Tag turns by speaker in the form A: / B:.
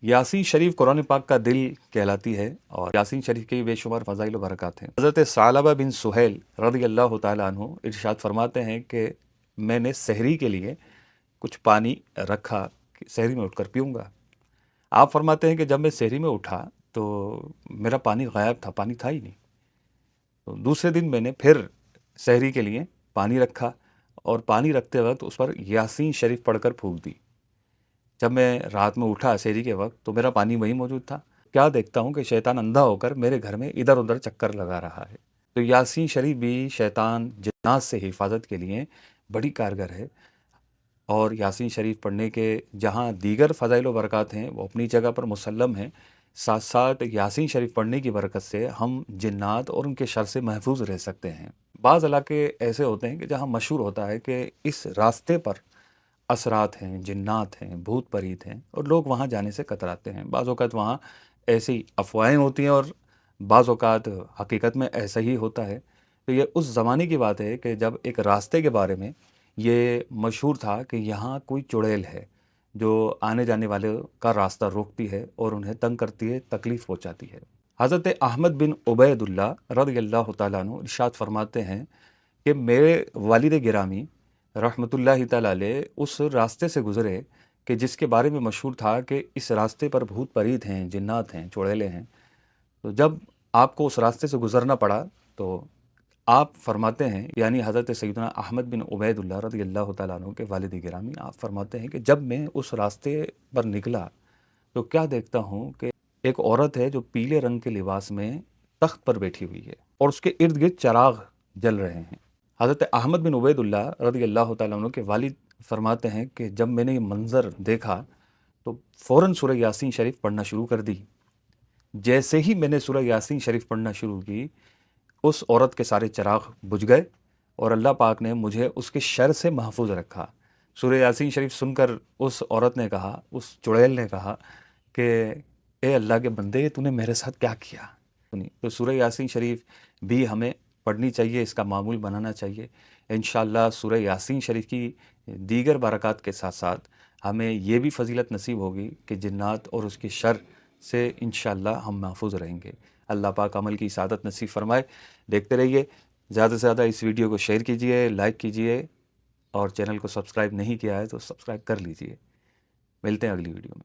A: यासीन शरीफ कुरान पाक का दिल कहलाती है और यासीन शरीफ के बेशुमार फ़ज़ाइल व बरक़ात हैं। हज़रत सालबा बिन सुहैल रज़ियल्लाहु ताला अन्हु इरशाद फरमाते हैं कि मैंने सहरी के लिए कुछ पानी रखा कि सहरी में उठकर पीऊँगा। आप फरमाते हैं कि जब मैं सहरी में उठा तो मेरा पानी गायब था, पानी था ही नहीं। तो दूसरे दिन मैंने फिर सहरी के लिए पानी रखा और पानी रखते वक्त उस पर यासीन शरीफ पढ़कर फूंक दी। जब मैं रात में उठा सहरी के वक्त तो मेरा पानी वहीं मौजूद था। क्या देखता हूँ कि शैतान अंधा होकर मेरे घर में इधर उधर चक्कर लगा रहा है। तो यासीन शरीफ भी शैतान जिन्नात से हिफाजत के लिए बड़ी कारगर है। और यासीन शरीफ पढ़ने के जहाँ दीगर फ़ज़ाइल व बरक़ात हैं वो अपनी जगह पर मुसल्लम हैं, साथ साथ यासीन शरीफ पढ़ने की बरकत से हम जिन्नात और उनके शर से महफूज रह सकते हैं। बाज़ इलाके ऐसे होते हैं कि जहाँ मशहूर होता है कि इस रास्ते पर असरात हैं, जिन्नात हैं, भूत परीत हैं और लोग वहाँ जाने से कतराते हैं। बाज़ औक़ात वहाँ ऐसी अफ़वाहें होती हैं और बाज़ औक़ात हकीकत में ऐसा ही होता है। तो ये उस ज़माने की बात है कि जब एक रास्ते के बारे में ये मशहूर था कि यहाँ कोई चुड़ैल है जो आने जाने वाले का रास्ता रोकती है और उन्हें तंग करती है, तकलीफ़ पहुँचाती है। हज़रत अहमद बिन उबैदुल्लाह रज़ियल्लाहु ताला अन्हु इरशाद फरमाते हैं कि मेरे वालिद गिरामी रहमतुल्लाहि तआला अलैह उस रास्ते से गुज़रे कि जिसके बारे में मशहूर था कि इस रास्ते पर भूत परीत हैं, जिन्नात हैं, चुड़ैलें हैं। तो जब आपको उस रास्ते से गुज़रना पड़ा तो आप फरमाते हैं, यानी हज़रत सैयदना अहमद बिन उबैदुल्लाह रज़ियल्लाहु तआला अन्हु के वालिद गिरामी, आप फरमाते हैं कि जब मैं उस रास्ते पर निकला तो क्या देखता हूँ कि एक औरत है जो पीले रंग के लिबास में तख्त पर बैठी हुई है और उसके इर्द गिर्द चराग जल रहे हैं। हज़रत अहमद बिन उबैदुल्लाह रज़ियल्लाहु ताला अन्हु के वालिद फरमाते हैं कि जब मैंने ये मंज़र देखा तो फ़ौरन सूरह यासीन शरीफ पढ़ना शुरू कर दी। जैसे ही मैंने सूरह यासीन शरीफ पढ़ना शुरू की, उस औरत के सारे चिराग बुझ गए और अल्लाह पाक ने मुझे उसके शर से महफूज रखा। सूरह यासीन शरीफ सुनकर उस औरत ने कहा, उस चुड़ैल ने कहा कि ए अल्लाह के बंदे, तूने मेरे साथ क्या किया? तो सूरह यासीन शरीफ भी हमें पढ़नी चाहिए, इसका मामूल बनाना चाहिए। इंशाअल्लाह सूरह यासीन शरीफ की दीगर बरक़ात के साथ साथ हमें ये भी फ़ज़ीलत नसीब होगी कि जिन्नात और उसके शर से इंशाअल्लाह हम महफूज रहेंगे। अल्लाह पाक अमल की सआदत नसीब फ़रमाए। देखते रहिए, ज़्यादा से ज़्यादा इस वीडियो को शेयर कीजिए, लाइक कीजिए और चैनल को सब्सक्राइब नहीं किया है तो सब्सक्राइब कर लीजिए। मिलते हैं अगली वीडियो में।